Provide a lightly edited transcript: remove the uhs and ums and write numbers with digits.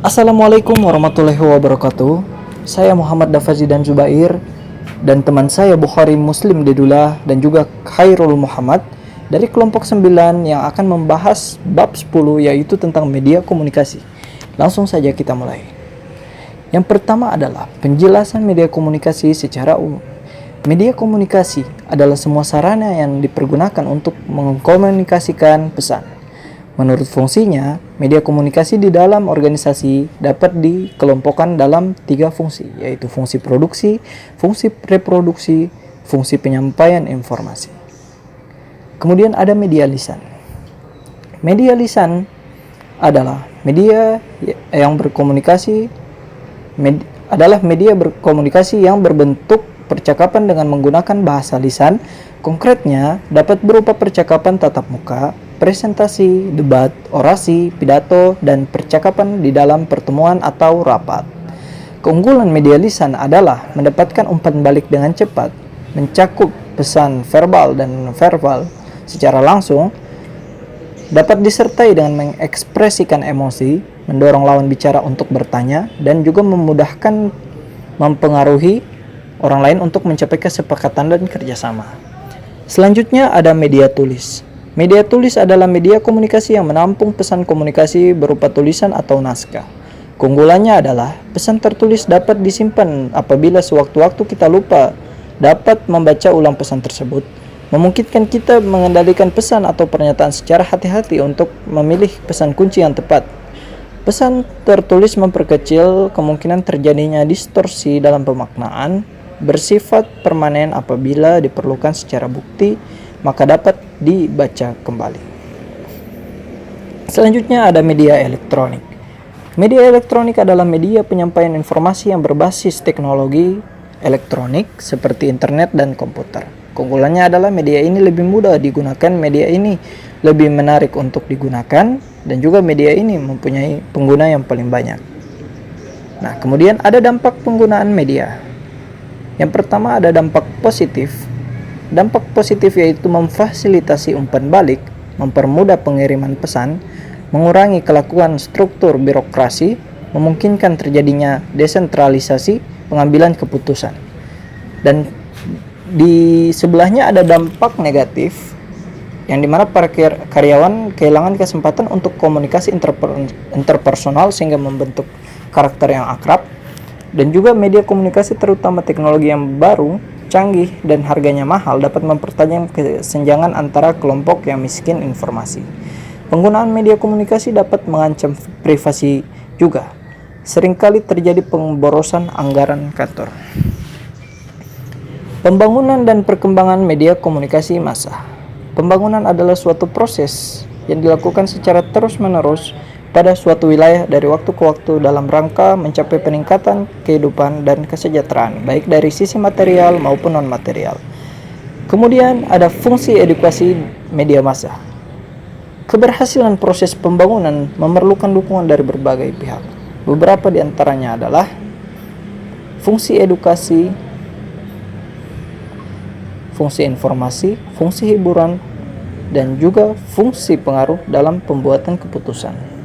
Assalamualaikum warahmatullahi wabarakatuh. Saya Muhammad Dafazi dan Zubair dan teman saya Bukhari Muslim Dedullah dan juga Khairul Muhammad dari kelompok 9 yang akan membahas bab 10 yaitu tentang media komunikasi. Langsung saja kita mulai. Yang pertama adalah penjelasan media komunikasi secara umum. Media komunikasi adalah semua sarana yang dipergunakan untuk mengkomunikasikan pesan. Menurut fungsinya, media komunikasi di dalam organisasi dapat dikelompokkan dalam 3 fungsi, yaitu fungsi produksi, fungsi reproduksi, fungsi penyampaian informasi. Kemudian ada media lisan. Media lisan adalah media berkomunikasi yang berbentuk percakapan dengan menggunakan bahasa lisan. Konkretnya dapat berupa percakapan tatap muka, presentasi, debat, orasi, pidato, dan percakapan di dalam pertemuan atau rapat. Keunggulan media lisan adalah mendapatkan umpan balik dengan cepat, mencakup pesan verbal dan non-verbal secara langsung, dapat disertai dengan mengekspresikan emosi, mendorong lawan bicara untuk bertanya, dan juga memudahkan mempengaruhi orang lain untuk mencapai kesepakatan dan kerjasama. Selanjutnya ada media tulis. Media tulis adalah media komunikasi yang menampung pesan komunikasi berupa tulisan atau naskah. Keunggulannya adalah pesan tertulis dapat disimpan apabila sewaktu-waktu kita lupa dapat membaca ulang pesan tersebut, memungkinkan kita mengendalikan pesan atau pernyataan secara hati-hati untuk memilih pesan kunci yang tepat. Pesan tertulis memperkecil kemungkinan terjadinya distorsi dalam pemaknaan, bersifat permanen apabila diperlukan secara bukti, maka dapat dibaca kembali. Selanjutnya ada media elektronik. Media elektronik adalah media penyampaian informasi yang berbasis teknologi elektronik seperti internet dan komputer. Keunggulannya adalah media ini lebih mudah digunakan, media ini lebih menarik untuk digunakan, dan juga media ini mempunyai pengguna yang paling banyak. Nah, kemudian ada dampak penggunaan media. Yang pertama ada dampak positif. Dampak positif yaitu memfasilitasi umpan balik, mempermudah pengiriman pesan, mengurangi kelakuan struktur birokrasi, memungkinkan terjadinya desentralisasi pengambilan keputusan. Dan di sebelahnya ada dampak negatif, yang dimana para karyawan kehilangan kesempatan untuk komunikasi interpersonal sehingga membentuk karakter yang akrab, dan juga media komunikasi terutama teknologi yang baru, canggih, dan harganya mahal dapat mempertajam kesenjangan antara kelompok yang miskin informasi. Penggunaan media komunikasi dapat mengancam privasi juga. Seringkali terjadi pemborosan anggaran kantor. Pembangunan dan perkembangan media komunikasi massa. Pembangunan adalah suatu proses yang dilakukan secara terus-menerus pada suatu wilayah dari waktu ke waktu dalam rangka mencapai peningkatan kehidupan dan kesejahteraan, baik dari sisi material maupun non-material. Kemudian ada fungsi edukasi media massa. Keberhasilan proses pembangunan memerlukan dukungan dari berbagai pihak. Beberapa di antaranya adalah fungsi edukasi, fungsi informasi, fungsi hiburan, dan juga fungsi pengaruh dalam pembuatan keputusan.